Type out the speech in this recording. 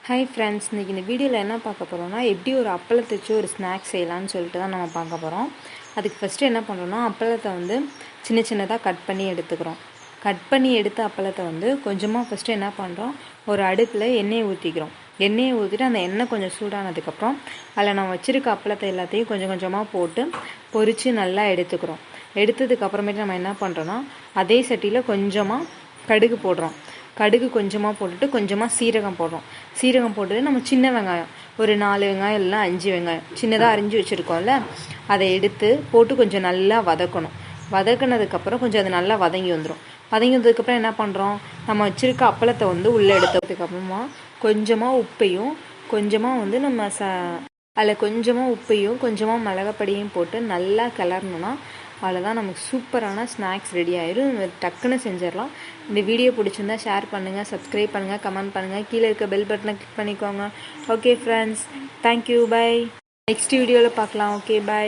Hi friends, இன்றைக்கி இந்த வீடியோவில் என்ன பார்க்க போகிறோம்னா எப்படி ஒரு அப்பளத்தை வச்சு ஒரு ஸ்நாக்ஸ் செய்யலான்னு சொல்லிட்டு தான் நம்ம பார்க்க போகிறோம். அதுக்கு ஃபஸ்ட்டு என்ன பண்ணுறோன்னா, அப்பளத்தை வந்து சின்ன சின்னதாக கட் பண்ணி எடுத்துக்கிறோம். கட் பண்ணி எடுத்த அப்பளத்தை வந்து கொஞ்சமாக ஃபஸ்ட்டு என்ன பண்ணுறோம், ஒரு அடுப்பில் எண்ணெயை ஊற்றிக்கிறோம். எண்ணெயை ஊற்றிட்டு அந்த எண்ணெய் கொஞ்சம் சூடானதுக்கப்புறம் அதில் நம்ம வச்சுருக்க அப்பளத்தை எல்லாத்தையும் கொஞ்சம் கொஞ்சமாக போட்டு பொரித்து நல்லா எடுத்துக்கிறோம். எடுத்ததுக்கப்புறமேட்டு நம்ம என்ன பண்ணுறோன்னா, அதே சட்டியில் கொஞ்சமாக கடுகு போடுறோம். கடுகு கொஞ்சமாக போட்டுட்டு கொஞ்சமாக சீரகம் போடுறோம். சீரகம் போட்டுட்டு நம்ம சின்ன வெங்காயம் ஒரு 4 வெங்காயம் இல்லைனா 5 வெங்காயம் சின்னதாக அரிஞ்சு வச்சுருக்கோம்ல, அதை எடுத்து போட்டு கொஞ்சம் நல்லா வதக்கணும். வதக்கினதுக்கப்புறம் கொஞ்சம் அது நல்லா வதங்கி வந்துடும். வதங்கி வந்ததுக்கப்புறம் என்ன பண்ணுறோம், நம்ம வச்சுருக்க அப்பளத்தை வந்து உள்ளே எடுத்ததுக்கப்புறமா கொஞ்சமாக உப்பையும் கொஞ்சமாக வந்து நம்ம அதில் கொஞ்சமாக உப்பையும் கொஞ்சமாக மிளகாப்பொடியும் போட்டு நல்லா கிளறணுன்னா அவ்வளோதான், நமக்கு சூப்பரான ஸ்நாக்ஸ் ரெடி ஆயிடும். டக்குன்னு செஞ்சிடலாம். இந்த வீடியோ பிடிச்சிருந்தா ஷேர் பண்ணுங்கள், சப்ஸ்கிரைப் பண்ணுங்கள், கமெண்ட் பண்ணுங்கள், கீழே இருக்க பெல் பட்டனை கிளிக் பண்ணிக்கோங்க. Okay friends, thank you, bye. Next வீடியோவில் பார்க்கலாம். Okay, by.